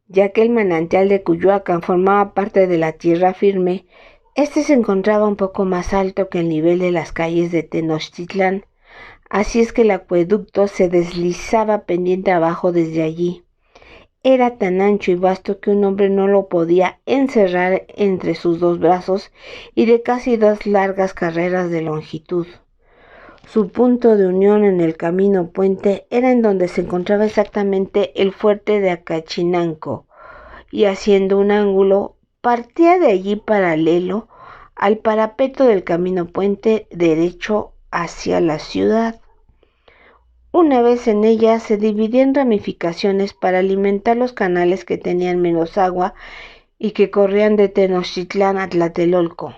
Ya que el manantial de Cuyoacán formaba parte de la tierra firme, este se encontraba un poco más alto que el nivel de las calles de Tenochtitlán, así es que el acueducto se deslizaba pendiente abajo desde allí. Era tan ancho y vasto que un hombre no lo podía encerrar entre sus dos brazos y de casi 2 largas carreras de longitud. Su punto de unión en el camino puente era en donde se encontraba exactamente el fuerte de Acachinanco, y haciendo un ángulo, partía de allí paralelo al parapeto del camino puente derecho hacia la ciudad. Una vez en ella se dividía en ramificaciones para alimentar los canales que tenían menos agua y que corrían de Tenochtitlán a Tlatelolco,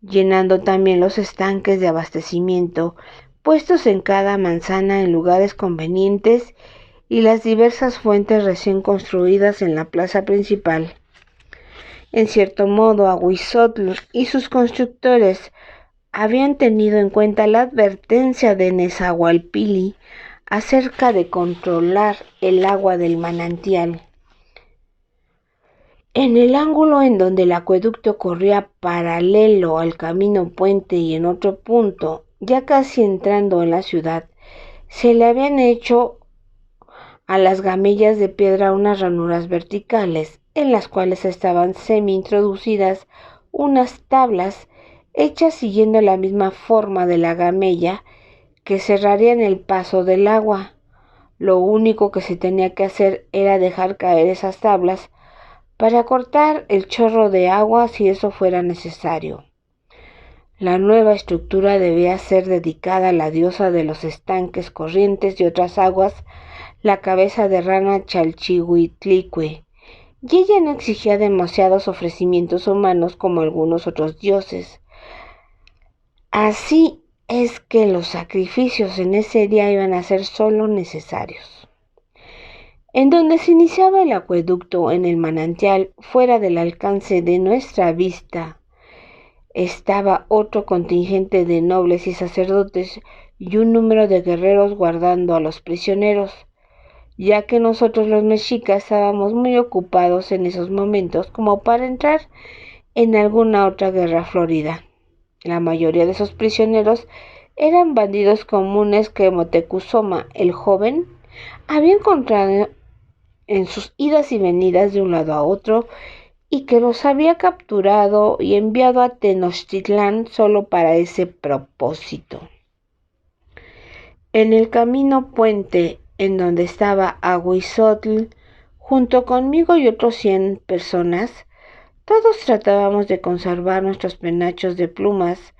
llenando también los estanques de abastecimiento puestos en cada manzana en lugares convenientes y las diversas fuentes recién construidas en la plaza principal. En cierto modo, Ahuizotl y sus constructores habían tenido en cuenta la advertencia de Nezahualpilli acerca de controlar el agua del manantial. En el ángulo en donde el acueducto corría paralelo al camino puente y en otro punto, ya casi entrando en la ciudad, se le habían hecho a las gamillas de piedra unas ranuras verticales, en las cuales estaban semi-introducidas unas tablas hechas siguiendo la misma forma de la gamella que cerrarían el paso del agua. Lo único que se tenía que hacer era dejar caer esas tablas para cortar el chorro de agua si eso fuera necesario. La nueva estructura debía ser dedicada a la diosa de los estanques, corrientes y otras aguas, la cabeza de rana Chalchihuitlicue, y ella no exigía demasiados ofrecimientos humanos como algunos otros dioses. Así es que los sacrificios en ese día iban a ser solo necesarios. En donde se iniciaba el acueducto, en el manantial, fuera del alcance de nuestra vista, estaba otro contingente de nobles y sacerdotes y un número de guerreros guardando a los prisioneros, ya que nosotros los mexicas estábamos muy ocupados en esos momentos como para entrar en alguna otra guerra florida. La mayoría de esos prisioneros eran bandidos comunes que Moctezuma el Joven había encontrado en sus idas y venidas de un lado a otro y que los había capturado y enviado a Tenochtitlán solo para ese propósito. En el camino puente en donde estaba Ahuizotl, junto conmigo y otros 100 personas, todos tratábamos de conservar nuestros penachos de plumas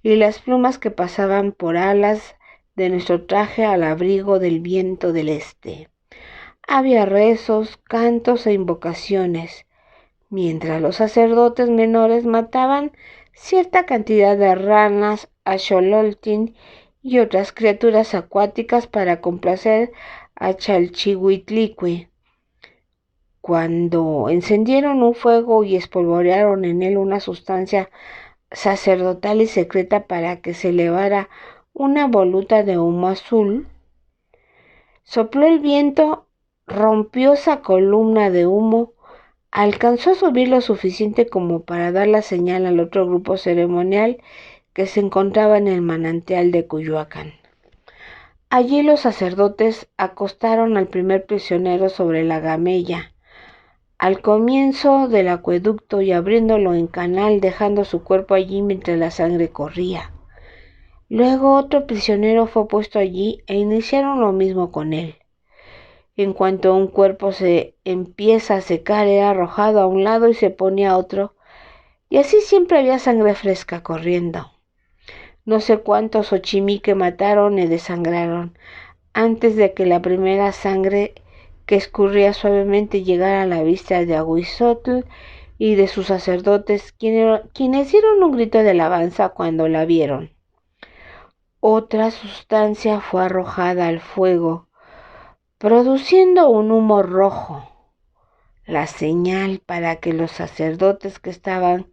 y las plumas que pasaban por alas de nuestro traje al abrigo del viento del este. Había rezos, cantos e invocaciones, mientras los sacerdotes menores mataban cierta cantidad de ranas, axolotl y otras criaturas acuáticas para complacer a Chalchihuitlicue. Cuando encendieron un fuego y espolvorearon en él una sustancia sacerdotal y secreta para que se elevara una voluta de humo azul, sopló el viento, rompió esa columna de humo, alcanzó a subir lo suficiente como para dar la señal al otro grupo ceremonial que se encontraba en el manantial de Cuyoacán. Allí los sacerdotes acostaron al primer prisionero sobre la gamella, al comienzo del acueducto y abriéndolo en canal, dejando su cuerpo allí mientras la sangre corría. Luego otro prisionero fue puesto allí e iniciaron lo mismo con él. En cuanto un cuerpo se empieza a secar, era arrojado a un lado y se ponía otro, y así siempre había sangre fresca corriendo. No sé cuántos ochimique mataron y desangraron antes de que la primera sangre que escurría suavemente llegara a la vista de Ahuizotl y de sus sacerdotes, quienes dieron un grito de alabanza cuando la vieron. Otra sustancia fue arrojada al fuego, produciendo un humo rojo, la señal para que los sacerdotes que estaban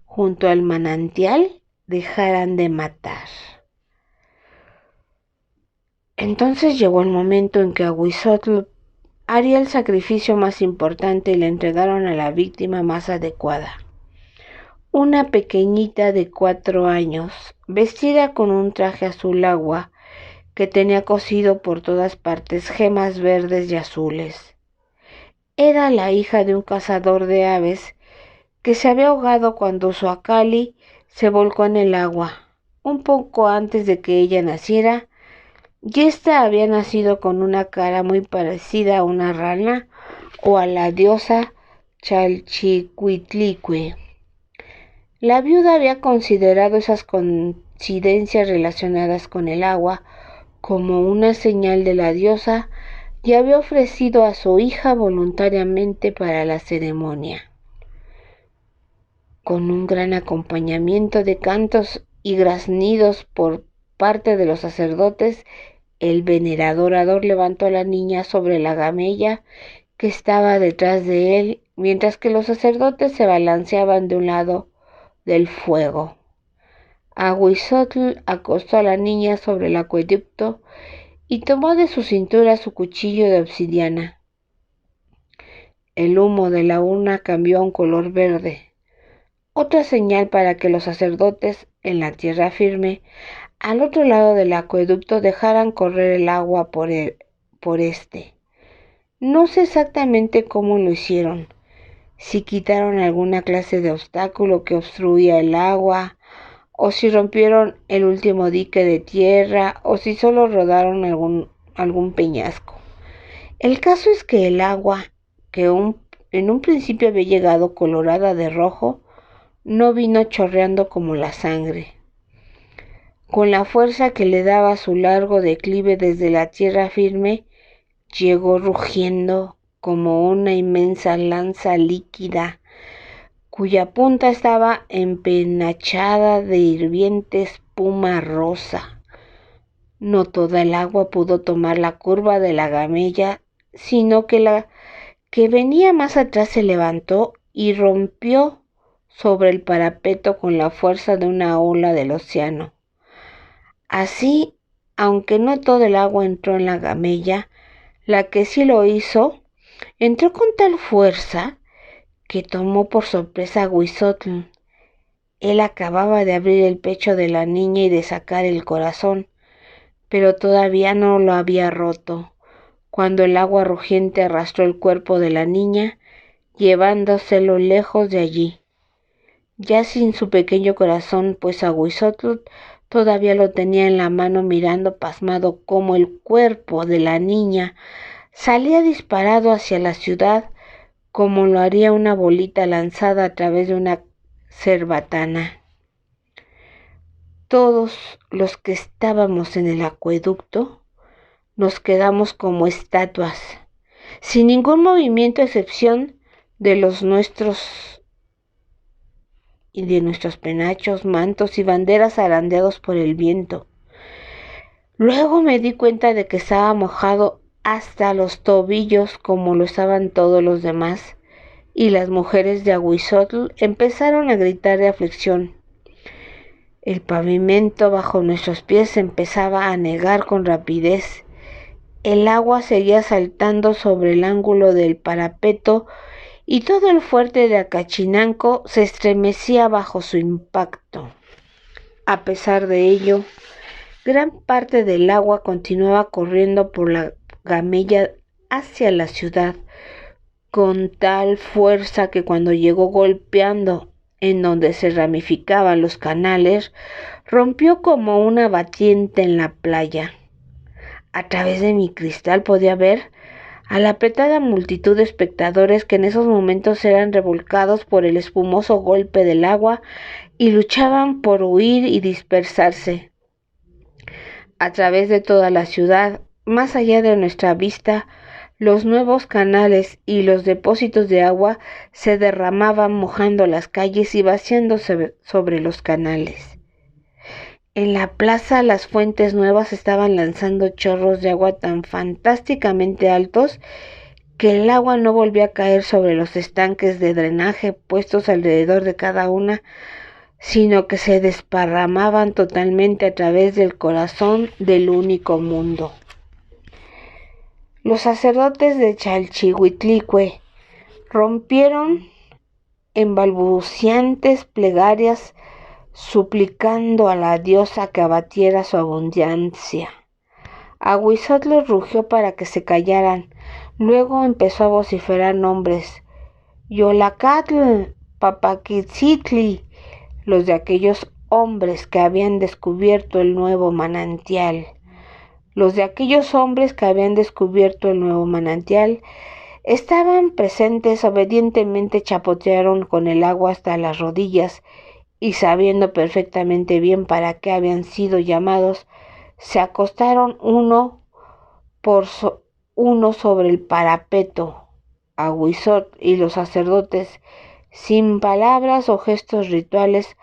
junto al manantial dejaran de matar. Entonces llegó el momento en que Ahuizotl haría el sacrificio más importante y le entregaron a la víctima más adecuada. Una pequeñita de 4 años, vestida con un traje azul agua, que tenía cosido por todas partes gemas verdes y azules. Era la hija de un cazador de aves que se había ahogado cuando su Akali se volcó en el agua. Un poco antes de que ella naciera, y ésta había nacido con una cara muy parecida a una rana o a la diosa Chalchicuitlicue. La viuda había considerado esas coincidencias relacionadas con el agua como una señal de la diosa y había ofrecido a su hija voluntariamente para la ceremonia. Con un gran acompañamiento de cantos y graznidos por parte de los sacerdotes, el venerado orador levantó a la niña sobre la gamella que estaba detrás de él, mientras que los sacerdotes se balanceaban de un lado del fuego. Ahuizotl acostó a la niña sobre el acueducto y tomó de su cintura su cuchillo de obsidiana. El humo de la urna cambió a un color verde, otra señal para que los sacerdotes en la tierra firme, al otro lado del acueducto, dejaran correr el agua por este. No sé exactamente cómo lo hicieron, si quitaron alguna clase de obstáculo que obstruía el agua, o si rompieron el último dique de tierra, o si solo rodaron algún peñasco. El caso es que el agua, que en un principio había llegado colorada de rojo, no vino chorreando como la sangre. Con la fuerza que le daba su largo declive desde la tierra firme, llegó rugiendo como una inmensa lanza líquida, cuya punta estaba empenachada de hirviente espuma rosa. No toda el agua pudo tomar la curva de la gamella, sino que la que venía más atrás se levantó y rompió sobre el parapeto con la fuerza de una ola del océano. Así, aunque no todo el agua entró en la gamella, la que sí lo hizo, entró con tal fuerza que tomó por sorpresa a Huizotl. Él acababa de abrir el pecho de la niña y de sacar el corazón, pero todavía no lo había roto, cuando el agua rugiente arrastró el cuerpo de la niña, llevándoselo lejos de allí, ya sin su pequeño corazón, pues Ahuizotl todavía lo tenía en la mano, mirando pasmado cómo el cuerpo de la niña salía disparado hacia la ciudad, como lo haría una bolita lanzada a través de una cerbatana. Todos los que estábamos en el acueducto nos quedamos como estatuas, sin ningún movimiento a excepción de los nuestros y de nuestros penachos, mantos y banderas zarandeados por el viento. Luego me di cuenta de que estaba mojado hasta los tobillos, como lo estaban todos los demás, y las mujeres de Ahuizotl empezaron a gritar de aflicción. El pavimento bajo nuestros pies empezaba a negar con rapidez. El agua seguía saltando sobre el ángulo del parapeto y todo el fuerte de Acachinanco se estremecía bajo su impacto. A pesar de ello, gran parte del agua continuaba corriendo por la gamella hacia la ciudad, con tal fuerza que cuando llegó golpeando en donde se ramificaban los canales, rompió como una batiente en la playa. A través de mi cristal podía ver a la apretada multitud de espectadores que en esos momentos eran revolcados por el espumoso golpe del agua y luchaban por huir y dispersarse. A través de toda la ciudad, más allá de nuestra vista, los nuevos canales y los depósitos de agua se derramaban, mojando las calles y vaciándose sobre los canales. En la plaza, las fuentes nuevas estaban lanzando chorros de agua tan fantásticamente altos que el agua no volvía a caer sobre los estanques de drenaje puestos alrededor de cada una, sino que se desparramaban totalmente a través del corazón del único mundo. Los sacerdotes de Chalchihuitlicue rompieron en balbucientes plegarias suplicando a la diosa que abatiera su abundancia. Ahuizotl rugió para que se callaran. Luego empezó a vociferar nombres. Yolacatl, Papaquitzitli, los de aquellos hombres que habían descubierto el nuevo manantial. Los de aquellos hombres que habían descubierto el nuevo manantial estaban presentes, obedientemente chapotearon con el agua hasta las rodillas y sabiendo perfectamente bien para qué habían sido llamados, se acostaron uno sobre el parapeto. Ahuizotl y los sacerdotes, sin palabras o gestos rituales,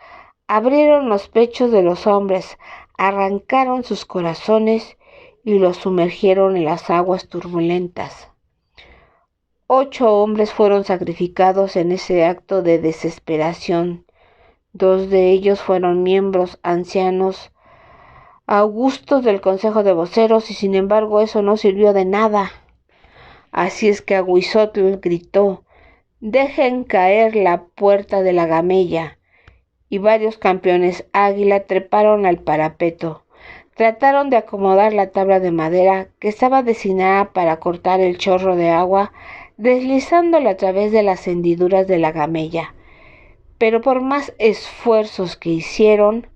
abrieron los pechos de los hombres, arrancaron sus corazones y los sumergieron en las aguas turbulentas. 8 hombres fueron sacrificados en ese acto de desesperación. 2 de ellos fueron miembros ancianos augustos del Consejo de Voceros y sin embargo eso no sirvió de nada. Así es que Ahuizotl gritó: «Dejen caer la puerta de la gamella», y varios campeones águila treparon al parapeto. Trataron de acomodar la tabla de madera que estaba destinada para cortar el chorro de agua, deslizándola a través de las hendiduras de la gamella. Pero por más esfuerzos que hicieron,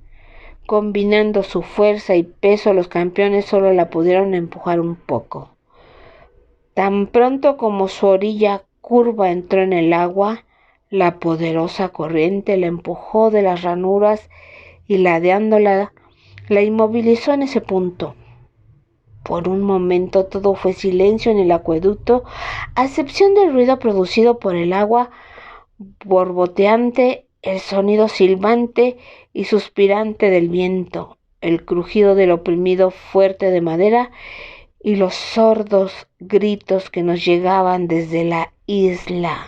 combinando su fuerza y peso, los campeones solo la pudieron empujar un poco. Tan pronto como su orilla curva entró en el agua, la poderosa corriente la empujó de las ranuras y ladeándola, la inmovilizó en ese punto. Por un momento todo fue silencio en el acueducto, a excepción del ruido producido por el agua borboteante, el sonido silbante y suspirante del viento, el crujido del oprimido fuerte de madera y los sordos gritos que nos llegaban desde la isla,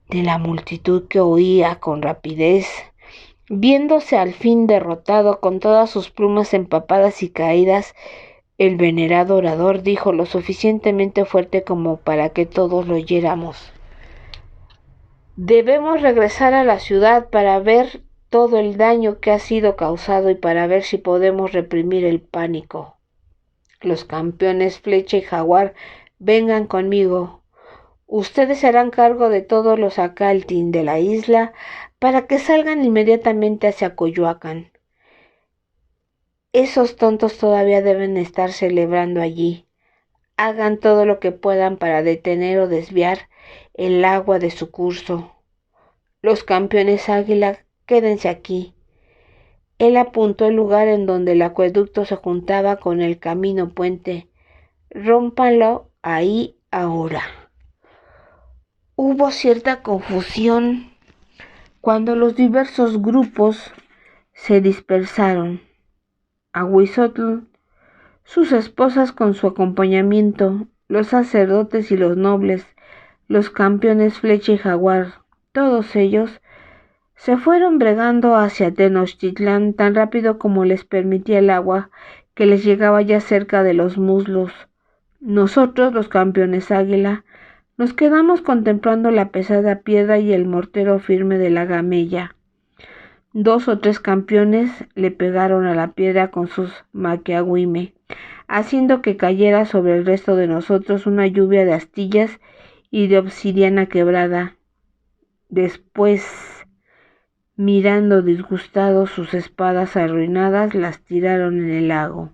de la multitud que oía con rapidez. Viéndose al fin derrotado con todas sus plumas empapadas y caídas, el venerado orador dijo lo suficientemente fuerte como para que todos lo oyéramos: «Debemos regresar a la ciudad para ver todo el daño que ha sido causado y para ver si podemos reprimir el pánico. Los campeones Flecha y Jaguar vengan conmigo. Ustedes se harán cargo de todos los Acaltin de la isla para que salgan inmediatamente hacia Coyoacán. Esos tontos todavía deben estar celebrando allí. Hagan todo lo que puedan para detener o desviar el agua de su curso. Los campeones Águila, quédense aquí». Él apuntó el lugar en donde el acueducto se juntaba con el camino puente. «Rómpanlo ahí ahora». Hubo cierta confusión cuando los diversos grupos se dispersaron. Ahuizotl, sus esposas con su acompañamiento, los sacerdotes y los nobles, los campeones Flecha y Jaguar, todos ellos se fueron bregando hacia Tenochtitlán tan rápido como les permitía el agua, que les llegaba ya cerca de los muslos. Nosotros, los campeones Águila, nos quedamos contemplando la pesada piedra y el mortero firme de la gamella. 2 o 3 campeones le pegaron a la piedra con sus maquiahuime, haciendo que cayera sobre el resto de nosotros una lluvia de astillas y de obsidiana quebrada. Después, mirando disgustados sus espadas arruinadas, las tiraron en el lago.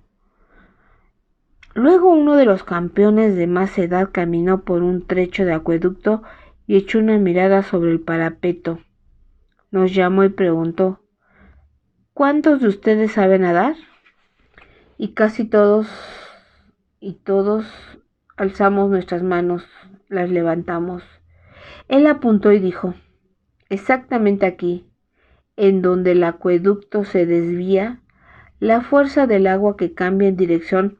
Luego uno de los campeones de más edad caminó por un trecho de acueducto y echó una mirada sobre el parapeto. Nos llamó y preguntó: «¿Cuántos de ustedes saben nadar?». Y casi todos alzamos nuestras manos, las levantamos. Él apuntó y dijo: «Exactamente aquí, en donde el acueducto se desvía, la fuerza del agua que cambia en dirección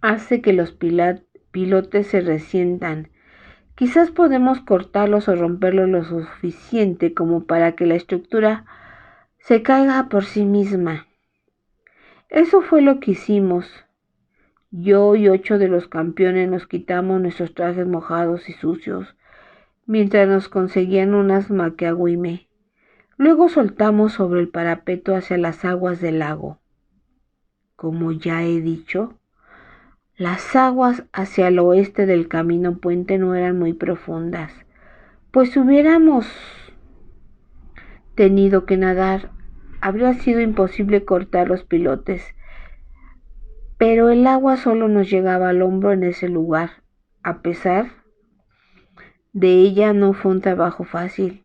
hace que los pilotes se resientan. Quizás podemos cortarlos o romperlos lo suficiente como para que la estructura se caiga por sí misma». Eso fue lo que hicimos. Yo y 8 de los campeones nos quitamos nuestros trajes mojados y sucios, mientras nos conseguían unas maquiagüime. Luego soltamos sobre el parapeto hacia las aguas del lago. Como ya he dicho, las aguas hacia el oeste del camino puente no eran muy profundas, pues si hubiéramos tenido que nadar, habría sido imposible cortar los pilotes, pero el agua solo nos llegaba al hombro en ese lugar. A pesar de ella, no fue un trabajo fácil.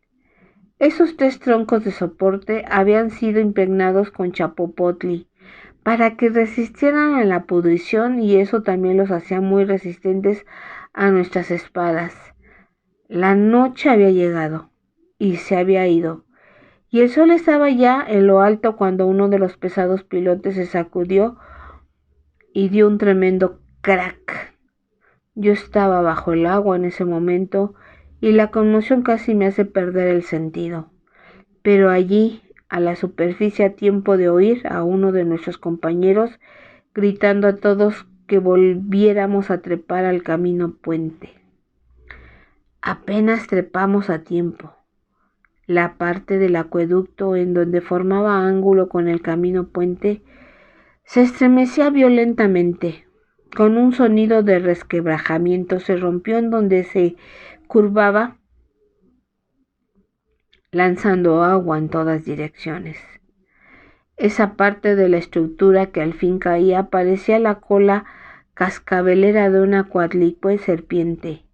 Esos 3 troncos de soporte habían sido impregnados con chapopotli para que resistieran a la pudrición, y eso también los hacía muy resistentes a nuestras espadas. La noche había llegado y se había ido, y el sol estaba ya en lo alto cuando uno de los pesados pilotes se sacudió y dio un tremendo crack. Yo estaba bajo el agua en ese momento y la conmoción casi me hace perder el sentido. Pero allí, a la superficie, a tiempo de oír a uno de nuestros compañeros gritando a todos que volviéramos a trepar al camino puente. Apenas trepamos a tiempo. La parte del acueducto en donde formaba ángulo con el camino puente se estremecía violentamente. Con un sonido de resquebrajamiento se rompió en donde se curvaba, lanzando agua en todas direcciones. Esa parte de la estructura que al fin caía parecía la cola cascabelera de una cuadrúpede serpiente.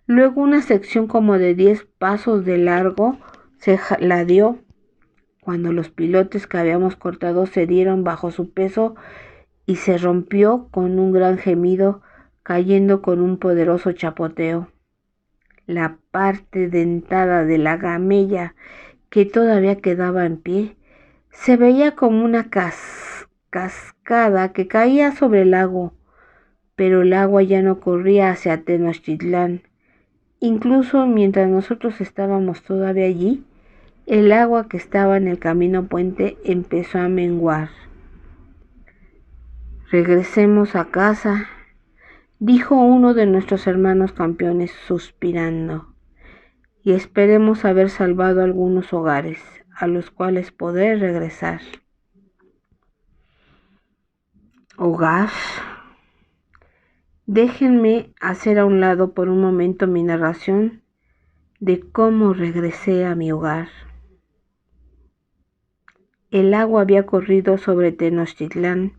Luego una sección como de 10 pasos de largo se ladeó cuando los pilotes que habíamos cortado cedieron bajo su peso y se rompió con un gran gemido, cayendo con un poderoso chapoteo. La parte dentada de la gamella que todavía quedaba en pie se veía como una cascada que caía sobre el lago, pero el agua ya no corría hacia Tenochtitlán. Incluso mientras nosotros estábamos todavía allí, el agua que estaba en el camino puente empezó a menguar. Regresemos a casa, dijo uno de nuestros hermanos campeones suspirando, y esperemos haber salvado algunos hogares a los cuales poder regresar. Hogar. Déjenme hacer a un lado por un momento mi narración de cómo regresé a mi hogar. El agua había corrido sobre Tenochtitlán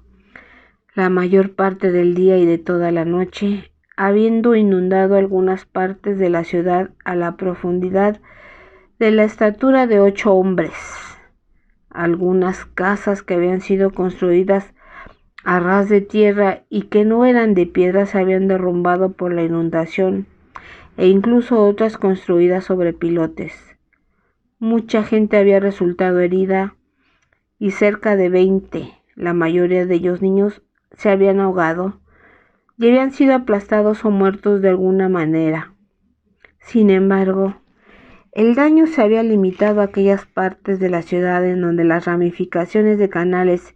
la mayor parte del día y de toda la noche, habiendo inundado algunas partes de la ciudad a la profundidad de la estatura de 8 hombres. Algunas casas que habían sido construidas a ras de tierra y que no eran de piedra se habían derrumbado por la inundación, e incluso otras construidas sobre pilotes. Mucha gente había resultado herida y cerca de 20, la mayoría de ellos niños, se habían ahogado y habían sido aplastados o muertos de alguna manera. Sin embargo, el daño se había limitado a aquellas partes de la ciudad en donde las ramificaciones de canales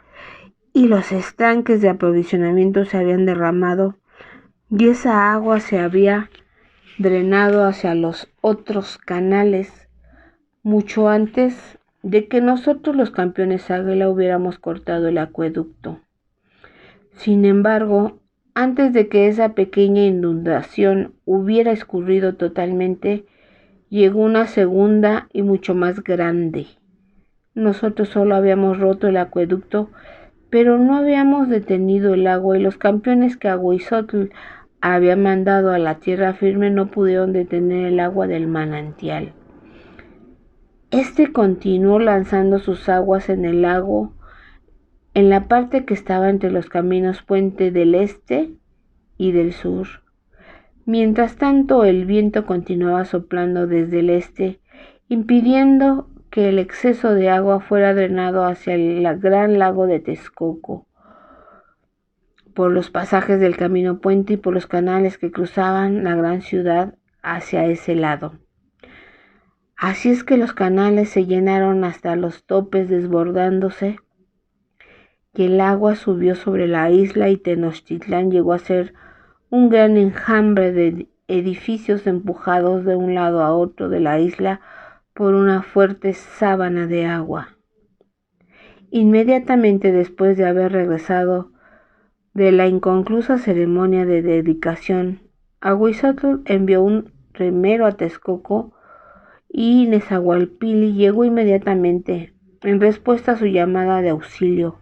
y los estanques de aprovisionamiento se habían derramado, y esa agua se había drenado hacia los otros canales mucho antes de que nosotros los campeones águila hubiéramos cortado el acueducto. Sin embargo, antes de que esa pequeña inundación hubiera escurrido totalmente, llegó una segunda y mucho más grande. Nosotros solo habíamos roto el acueducto, pero no habíamos detenido el agua, y los campeones que Aguizotl había mandado a la tierra firme no pudieron detener el agua del manantial. Este continuó lanzando sus aguas en el lago, en la parte que estaba entre los caminos puente del este y del sur. Mientras tanto, el viento continuaba soplando desde el este, impidiendo que el exceso de agua fuera drenado hacia el gran lago de Texcoco, por los pasajes del camino puente y por los canales que cruzaban la gran ciudad hacia ese lado. Así es que los canales se llenaron hasta los topes, desbordándose, y el agua subió sobre la isla y Tenochtitlán llegó a ser un gran enjambre de edificios empujados de un lado a otro de la isla por una fuerte sábana de agua. Inmediatamente después de haber regresado de la inconclusa ceremonia de dedicación, Ahuizotl envió un remero a Texcoco y Nezahualpilli llegó inmediatamente en respuesta a su llamada de auxilio.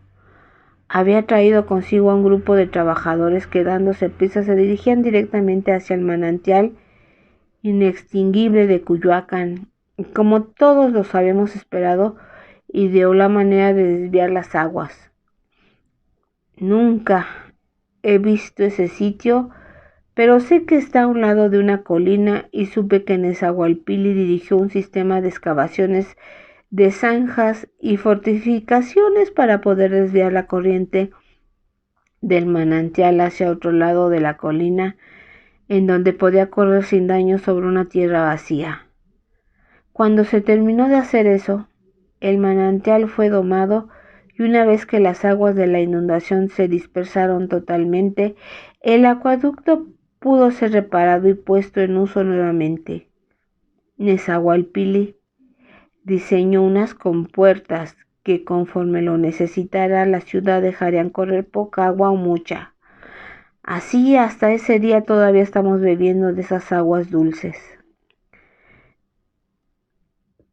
Había traído consigo a un grupo de trabajadores que dándose prisa se dirigían directamente hacia el manantial inextinguible de Cuyoacán. Y como todos los habíamos esperado, ideó la manera de desviar las aguas. Nunca he visto ese sitio, pero sé que está a un lado de una colina y supe que Nezahualpilli dirigió un sistema de excavaciones de zanjas y fortificaciones para poder desviar la corriente del manantial hacia otro lado de la colina, en donde podía correr sin daño sobre una tierra vacía. Cuando se terminó de hacer eso, el manantial fue domado y una vez que las aguas de la inundación se dispersaron totalmente, el acueducto pudo ser reparado y puesto en uso nuevamente. Nezahualpilli diseñó unas compuertas que conforme lo necesitara la ciudad dejarían correr poca agua o mucha. Así hasta ese día todavía estamos bebiendo de esas aguas dulces.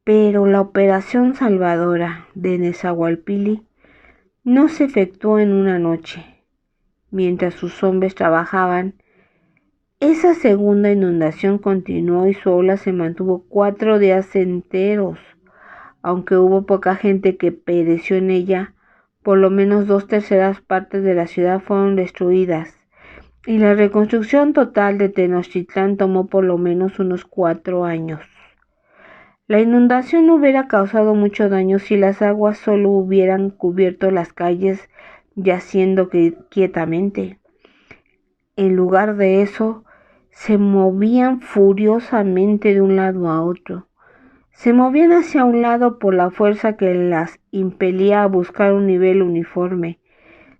Pero la operación salvadora de Nezahualpilli no se efectuó en una noche. Mientras sus hombres trabajaban, esa segunda inundación continuó y su ola se mantuvo 4 días enteros. Aunque hubo poca gente que pereció en ella, por lo menos 2/3 partes de la ciudad fueron destruidas, y la reconstrucción total de Tenochtitlán tomó por lo menos unos 4 años. La inundación no hubiera causado mucho daño si las aguas solo hubieran cubierto las calles yaciendo quietamente. En lugar de eso, se movían furiosamente de un lado a otro. Se movían hacia un lado por la fuerza que las impelía a buscar un nivel uniforme.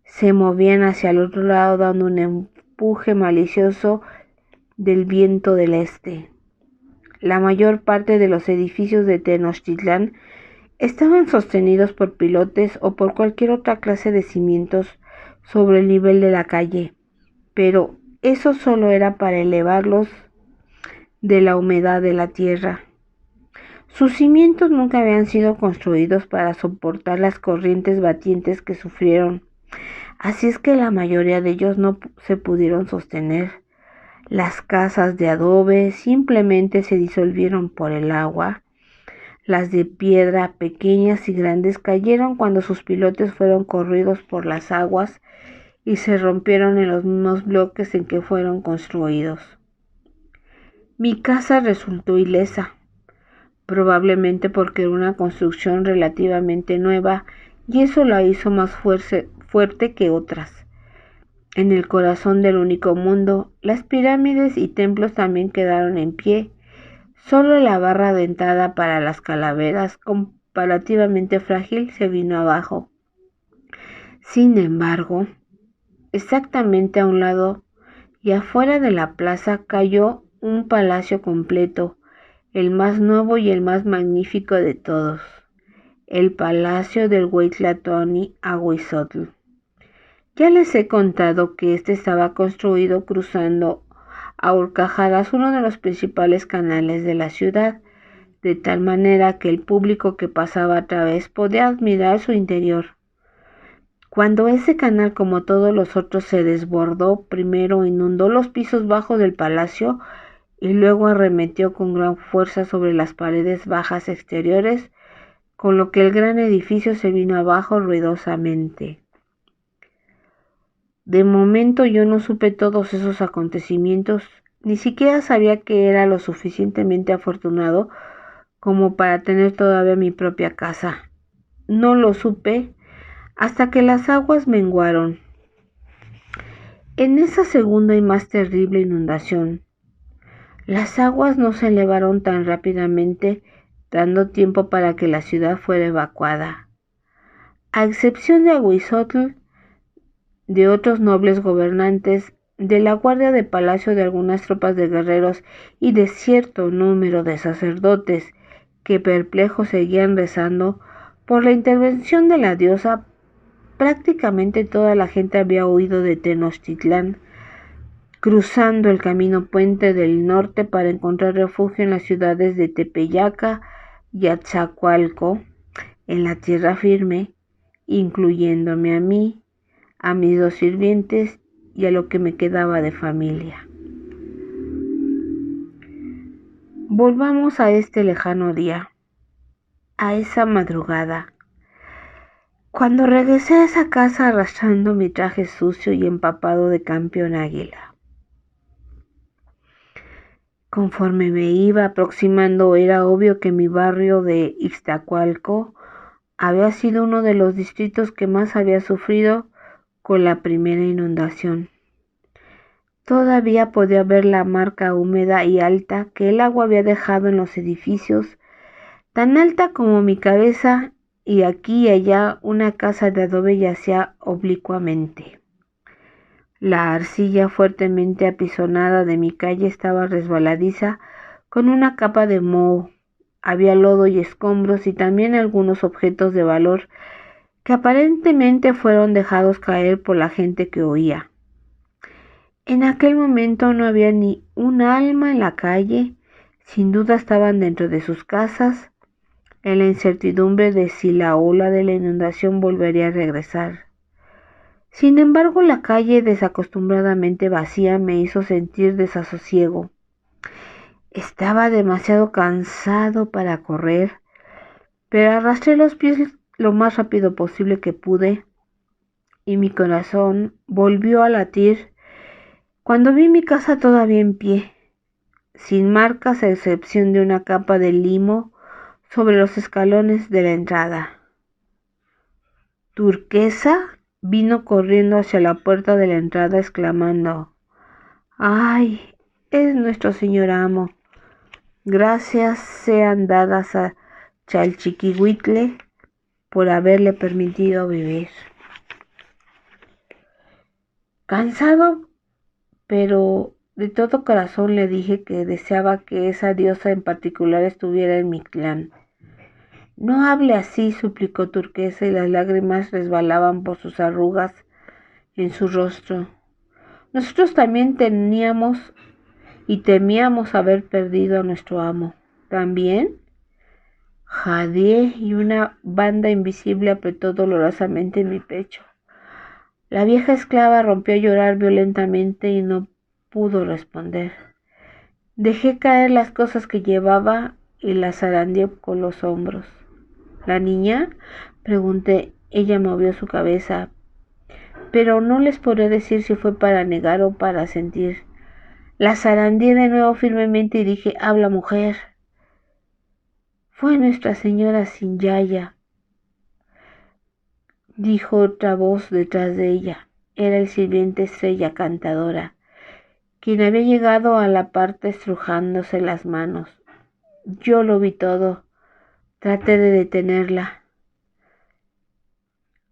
Se movían hacia el otro lado dando un empuje malicioso del viento del este. La mayor parte de los edificios de Tenochtitlán estaban sostenidos por pilotes o por cualquier otra clase de cimientos sobre el nivel de la calle, pero eso solo era para elevarlos de la humedad de la tierra. Sus cimientos nunca habían sido construidos para soportar las corrientes batientes que sufrieron, así es que la mayoría de ellos no se pudieron sostener. Las casas de adobe simplemente se disolvieron por el agua. Las de piedra, pequeñas y grandes, cayeron cuando sus pilotes fueron corridos por las aguas y se rompieron en los mismos bloques en que fueron construidos. Mi casa resultó ilesa, probablemente porque era una construcción relativamente nueva y eso la hizo más fuerte que otras. En el corazón del único mundo, las pirámides y templos también quedaron en pie. Solo la barra dentada para las calaveras, comparativamente frágil, se vino abajo. Sin embargo, exactamente a un lado y afuera de la plaza cayó un palacio completo, el más nuevo y el más magnífico de todos, el palacio del Hueytlatóni Ahuizotl. Ya les he contado que este estaba construido cruzando a horcajadas uno de los principales canales de la ciudad, de tal manera que el público que pasaba a través podía admirar su interior. Cuando ese canal, como todos los otros, se desbordó, primero inundó los pisos bajos del palacio y luego arremetió con gran fuerza sobre las paredes bajas exteriores, con lo que el gran edificio se vino abajo ruidosamente. De momento yo no supe todos esos acontecimientos, ni siquiera sabía que era lo suficientemente afortunado como para tener todavía mi propia casa. No lo supe hasta que las aguas menguaron. En esa segunda y más terrible inundación, las aguas no se elevaron tan rápidamente, dando tiempo para que la ciudad fuera evacuada. A excepción de Ahuizotl, de otros nobles gobernantes, de la guardia de palacio, de algunas tropas de guerreros y de cierto número de sacerdotes que perplejos seguían rezando por la intervención de la diosa, prácticamente toda la gente había huido de Tenochtitlán, cruzando el camino puente del norte para encontrar refugio en las ciudades de Tepeyaca y Atzacoalco, en la tierra firme, incluyéndome a mí, a mis 2 sirvientes y a lo que me quedaba de familia. Volvamos a este lejano día, a esa madrugada. Cuando regresé a esa casa arrastrando mi traje sucio y empapado de campeón águila. Conforme me iba aproximando, era obvio que mi barrio de Ixtacualco había sido uno de los distritos que más había sufrido con la primera inundación. Todavía podía ver la marca húmeda y alta que el agua había dejado en los edificios, tan alta como mi cabeza, y aquí y allá una casa de adobe yacía oblicuamente. La arcilla fuertemente apisonada de mi calle estaba resbaladiza con una capa de moho. Había lodo y escombros y también algunos objetos de valor que aparentemente fueron dejados caer por la gente que oía. En aquel momento no había ni un alma en la calle, sin duda estaban dentro de sus casas, en la incertidumbre de si la ola de la inundación volvería a regresar. Sin embargo, la calle desacostumbradamente vacía me hizo sentir desasosiego. Estaba demasiado cansado para correr, pero arrastré los pies lo más rápido posible que pude y mi corazón volvió a latir cuando vi mi casa todavía en pie, sin marcas a excepción de una capa de limo sobre los escalones de la entrada. Turquesa vino corriendo hacia la puerta de la entrada exclamando: ¡Ay, es nuestro señor amo! Gracias sean dadas a Chalchiquihuitle por haberle permitido vivir. Cansado, pero de todo corazón le dije que deseaba que esa diosa en particular estuviera en mi clan. No hable así, suplicó Turquesa, y las lágrimas resbalaban por sus arrugas en su rostro. Nosotros también teníamos y temíamos haber perdido a nuestro amo. ¿También? Jadeé y una banda invisible apretó dolorosamente en mi pecho. La vieja esclava rompió a llorar violentamente y no pudo responder. Dejé caer las cosas que llevaba y las zarandeé con los hombros. ¿La niña?, pregunté. Ella movió su cabeza, pero no les podré decir si fue para negar o para sentir. La zarandeé de nuevo firmemente y dije: «Habla, mujer». «Fue Nuestra Señora Sinyaya», dijo otra voz detrás de ella. Era el sirviente Estrella Cantadora, quien había llegado a la parte estrujándose las manos. Yo lo vi todo. Traté de detenerla.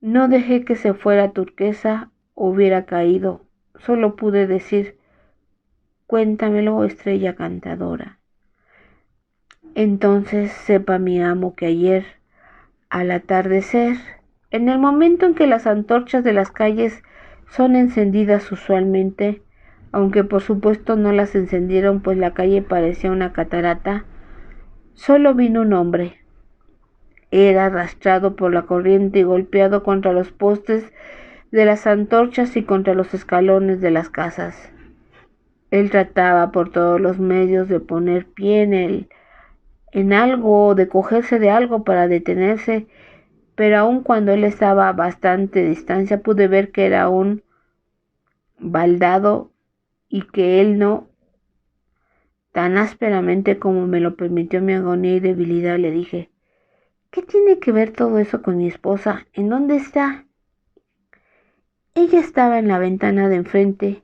No dejé que se fuera Turquesa o hubiera caído. Solo pude decir: «Cuéntamelo, Estrella Cantadora». Entonces sepa mi amo que ayer, al atardecer, en el momento en que las antorchas de las calles son encendidas usualmente, aunque por supuesto no las encendieron pues la calle parecía una catarata, solo vino un hombre. Era arrastrado por la corriente y golpeado contra los postes de las antorchas y contra los escalones de las casas. Él trataba por todos los medios de poner pie en algo o de cogerse de algo para detenerse, pero aun cuando él estaba a bastante distancia pude ver que era un baldado y que él no. Tan ásperamente como me lo permitió mi agonía y debilidad le dije: «¿Qué tiene que ver todo eso con mi esposa? ¿En dónde está?» «Ella estaba en la ventana de enfrente»,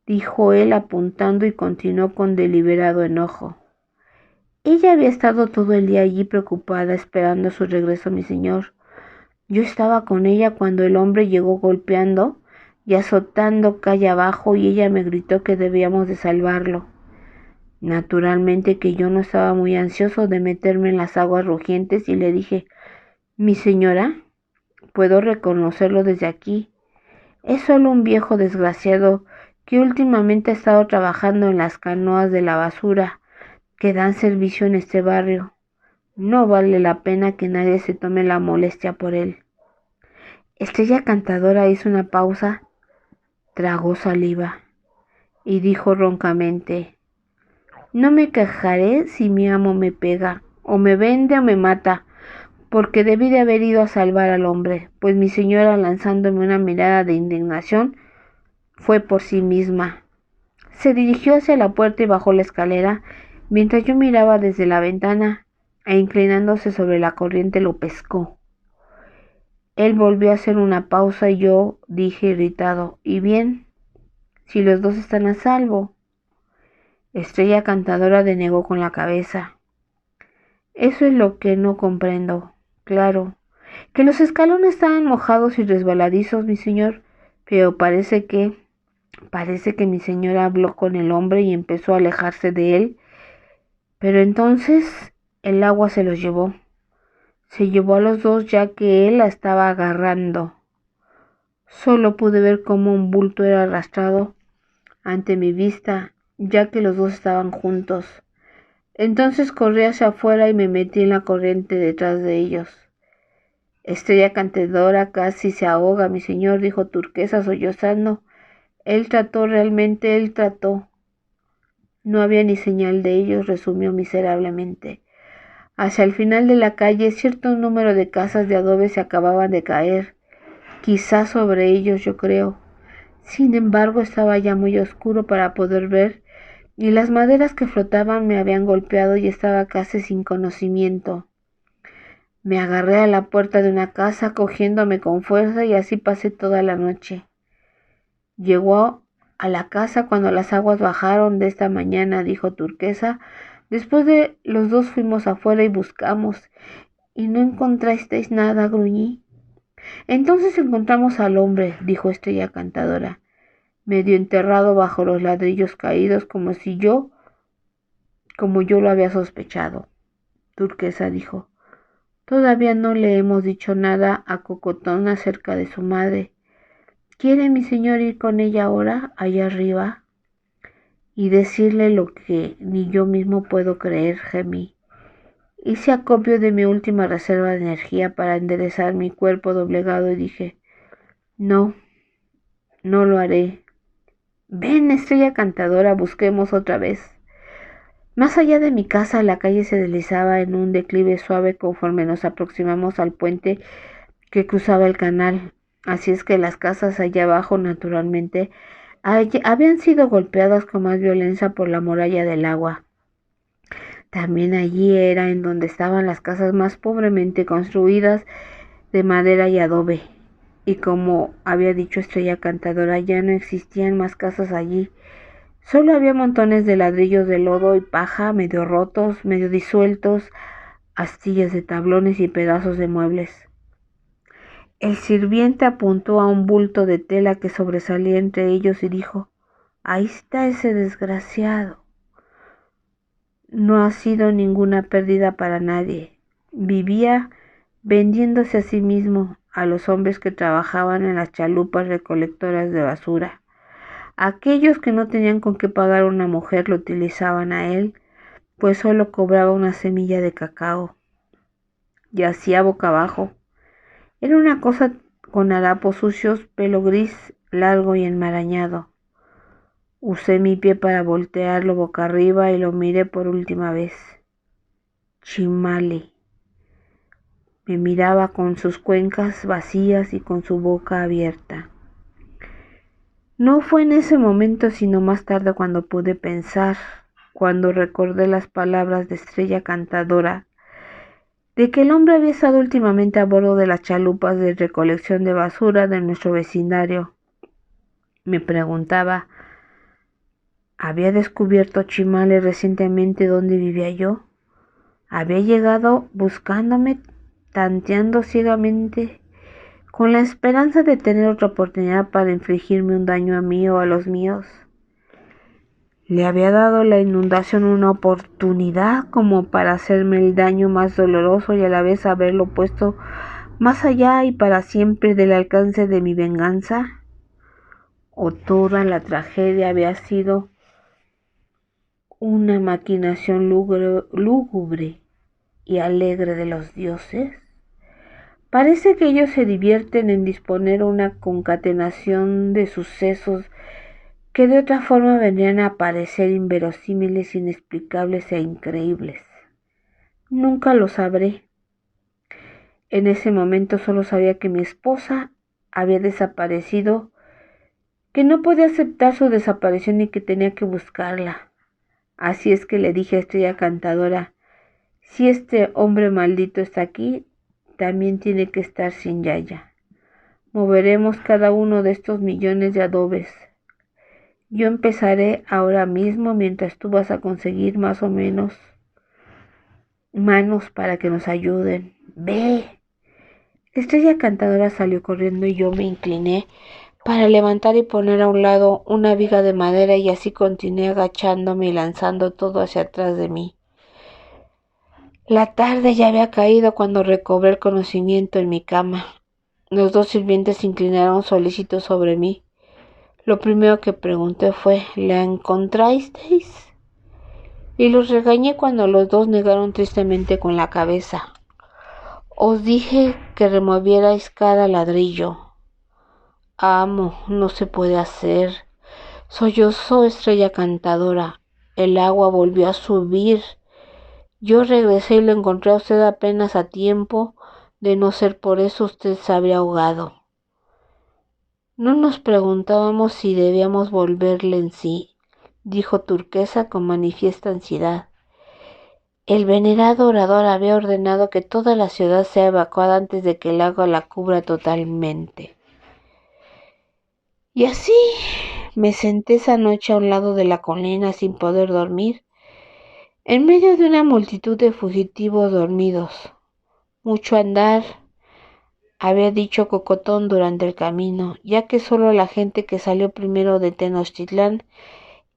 dijo él apuntando, y continuó con deliberado enojo: «Ella había estado todo el día allí preocupada esperando su regreso, mi señor. Yo estaba con ella cuando el hombre llegó golpeando y azotando calle abajo y ella me gritó que debíamos de salvarlo. Naturalmente que yo no estaba muy ansioso de meterme en las aguas rugientes y le dije, mi señora, puedo reconocerlo desde aquí. Es solo un viejo desgraciado que últimamente ha estado trabajando en las canoas de la basura que dan servicio en este barrio. No vale la pena que nadie se tome la molestia por él. Estrella Cantadora hizo una pausa, tragó saliva y dijo roncamente, no me quejaré si mi amo me pega, o me vende o me mata, porque debí de haber ido a salvar al hombre, pues mi señora, lanzándome una mirada de indignación, fue por sí misma. Se dirigió hacia la puerta y bajó la escalera, mientras yo miraba desde la ventana, e inclinándose sobre la corriente lo pescó. Él volvió a hacer una pausa y yo dije irritado, ¿y bien? Si los dos están a salvo. Estrella Cantadora denegó con la cabeza. Eso es lo que no comprendo. Claro, que los escalones estaban mojados y resbaladizos, mi señor, pero parece que mi señora habló con el hombre y empezó a alejarse de él, pero entonces el agua se los llevó. Se llevó a los dos ya que él la estaba agarrando. Solo pude ver cómo un bulto era arrastrado ante mi vista, ya que los dos estaban juntos. Entonces corrí hacia afuera y me metí en la corriente detrás de ellos. Estrella Cantadora casi se ahoga, mi señor, dijo Turquesa sollozando. Él trató. No había ni señal de ellos, resumió miserablemente. Hacia el final de la calle, cierto número de casas de adobe se acababan de caer, quizás sobre ellos, yo creo. Sin embargo, estaba ya muy oscuro para poder ver, y las maderas que flotaban me habían golpeado y estaba casi sin conocimiento. Me agarré a la puerta de una casa, cogiéndome con fuerza, y así pasé toda la noche. Llegó a la casa cuando las aguas bajaron de esta mañana, dijo Turquesa. Después de los dos fuimos afuera y buscamos, y no encontrasteis nada, gruñí. Entonces encontramos al hombre, dijo Estrella Cantadora, medio enterrado bajo los ladrillos caídos, como yo lo había sospechado. Turquesa dijo, todavía no le hemos dicho nada a Cocotón acerca de su madre. ¿Quiere mi señor ir con ella ahora, allá arriba? Y decirle lo que ni yo mismo puedo creer, gemí. Hice acopio de mi última reserva de energía para enderezar mi cuerpo doblegado y dije, no lo haré. Ven, Estrella Cantadora, busquemos otra vez. Más allá de mi casa, la calle se deslizaba en un declive suave conforme nos aproximamos al puente que cruzaba el canal. Así es que las casas allá abajo, naturalmente, habían sido golpeadas con más violencia por la muralla del agua. También allí era en donde estaban las casas más pobremente construidas de madera y adobe. Y como había dicho Estrella Cantadora, ya no existían más casas allí. Solo había montones de ladrillos de lodo y paja, medio rotos, medio disueltos, astillas de tablones y pedazos de muebles. El sirviente apuntó a un bulto de tela que sobresalía entre ellos y dijo, ahí está ese desgraciado. No ha sido ninguna pérdida para nadie. Vivía vendiéndose a sí mismo a los hombres que trabajaban en las chalupas recolectoras de basura. Aquellos que no tenían con qué pagar a una mujer lo utilizaban a él, pues solo cobraba una semilla de cacao. Yacía boca abajo. Era una cosa con harapos sucios, pelo gris, largo y enmarañado. Usé mi pie para voltearlo boca arriba y lo miré por última vez. Chimale. Me miraba con sus cuencas vacías y con su boca abierta. No fue en ese momento, sino más tarde cuando pude pensar, cuando recordé las palabras de Estrella Cantadora, de que el hombre había estado últimamente a bordo de las chalupas de recolección de basura de nuestro vecindario. Me preguntaba, ¿había descubierto Chimale recientemente dónde vivía yo? ¿Había llegado buscándome, tanteando ciegamente con la esperanza de tener otra oportunidad para infligirme un daño a mí o a los míos. Le había dado la inundación una oportunidad como para hacerme el daño más doloroso y a la vez haberlo puesto más allá y para siempre del alcance de mi venganza. ¿O toda la tragedia había sido una maquinación lúgubre y alegre de los dioses? Parece que ellos se divierten en disponer una concatenación de sucesos que de otra forma vendrían a parecer inverosímiles, inexplicables e increíbles. Nunca lo sabré. En ese momento solo sabía que mi esposa había desaparecido, que no podía aceptar su desaparición y que tenía que buscarla. Así es que le dije a Estrella Cantadora, si este hombre maldito está aquí, también tiene que estar sin Yaya. Moveremos cada uno de estos millones de adobes. Yo empezaré ahora mismo mientras tú vas a conseguir más o menos manos para que nos ayuden. ¡Ve! Estrella Cantadora salió corriendo y yo me incliné para levantar y poner a un lado una viga de madera y así continué agachándome y lanzando todo hacia atrás de mí. La tarde ya había caído cuando recobré el conocimiento en mi cama. Los dos sirvientes se inclinaron solícitos sobre mí. Lo primero que pregunté fue, ¿la encontrasteis? Y los regañé cuando los dos negaron tristemente con la cabeza. Os dije que removierais cada ladrillo. Amo, no se puede hacer. Sollozó Estrella Cantadora. El agua volvió a subir. Yo regresé y lo encontré a usted apenas a tiempo. De no ser por eso, usted se habría ahogado. No nos preguntábamos si debíamos volverle en sí, dijo Turquesa con manifiesta ansiedad. El venerado orador había ordenado que toda la ciudad sea evacuada antes de que el agua la cubra totalmente. Y así me senté esa noche a un lado de la colina sin poder dormir, en medio de una multitud de fugitivos dormidos. Mucho andar, había dicho Cocotón durante el camino, ya que solo la gente que salió primero de Tenochtitlán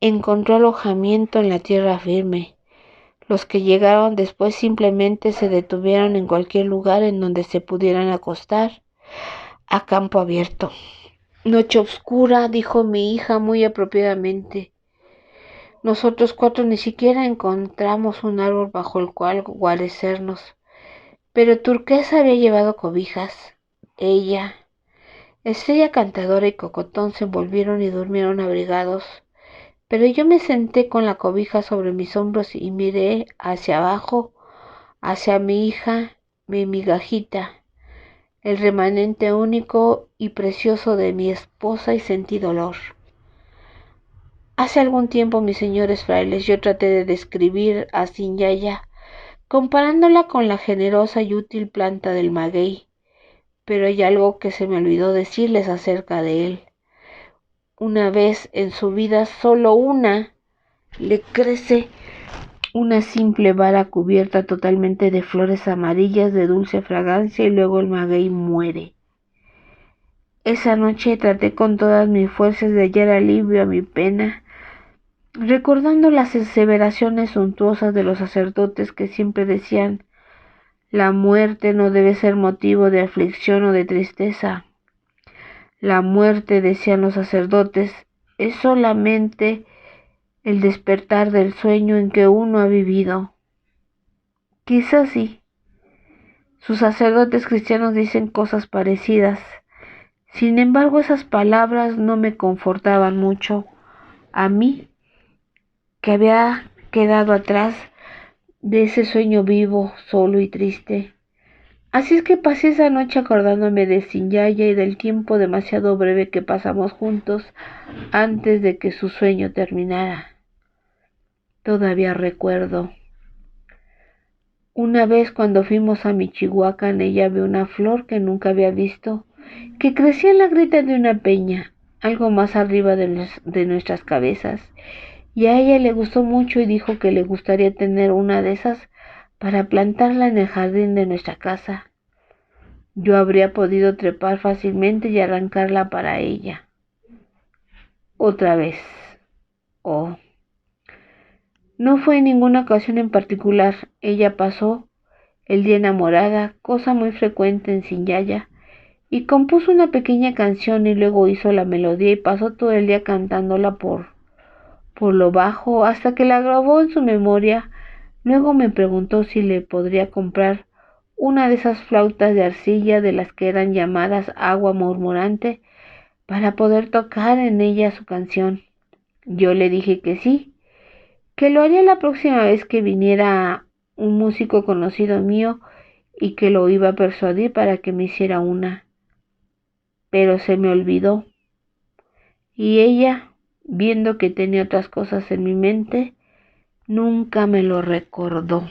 encontró alojamiento en la tierra firme. Los que llegaron después simplemente se detuvieron en cualquier lugar en donde se pudieran acostar, a campo abierto. Noche oscura, dijo mi hija muy apropiadamente. Nosotros cuatro ni siquiera encontramos un árbol bajo el cual guarecernos, pero Turquesa había llevado cobijas. Ella, Estrella Cantadora y Cocotón se envolvieron y durmieron abrigados, pero yo me senté con la cobija sobre mis hombros y miré hacia abajo, hacia mi hija, mi migajita, el remanente único y precioso de mi esposa, y sentí dolor. Hace algún tiempo, mis señores frailes, yo traté de describir a Yaya, comparándola con la generosa y útil planta del maguey, pero hay algo que se me olvidó decirles acerca de él. Una vez en su vida, solo una, le crece una simple vara cubierta totalmente de flores amarillas de dulce fragancia y luego el maguey muere. Esa noche traté con todas mis fuerzas de hallar alivio a mi pena, recordando las aseveraciones suntuosas de los sacerdotes que siempre decían: la muerte no debe ser motivo de aflicción o de tristeza. La muerte, decían los sacerdotes, es solamente el despertar del sueño en que uno ha vivido. Quizás sí. Sus sacerdotes cristianos dicen cosas parecidas. Sin embargo, esas palabras no me confortaban mucho. A mí, que había quedado atrás de ese sueño vivo, solo y triste. Así es que pasé esa noche acordándome de Yaya y del tiempo demasiado breve que pasamos juntos antes de que su sueño terminara. Todavía recuerdo. Una vez cuando fuimos a Michihuacán, ella vio una flor que nunca había visto, que crecía en la grieta de una peña, algo más arriba de nuestras cabezas, y a ella le gustó mucho y dijo que le gustaría tener una de esas para plantarla en el jardín de nuestra casa. yo habría podido trepar fácilmente y arrancarla para ella. Otra vez. Oh. No fue en ninguna ocasión en particular. Ella pasó el día enamorada, cosa muy frecuente en Sinyaya, y compuso una pequeña canción y luego hizo la melodía y pasó todo el día cantándola por lo bajo hasta que la grabó en su memoria. Luego me preguntó si le podría comprar una de esas flautas de arcilla de las que eran llamadas agua murmurante para poder tocar en ella su canción. Yo le dije que sí, que lo haría la próxima vez que viniera un músico conocido mío y que lo iba a persuadir para que me hiciera una. Pero se me olvidó. Y ella, viendo que tenía otras cosas en mi mente, nunca me lo recordó.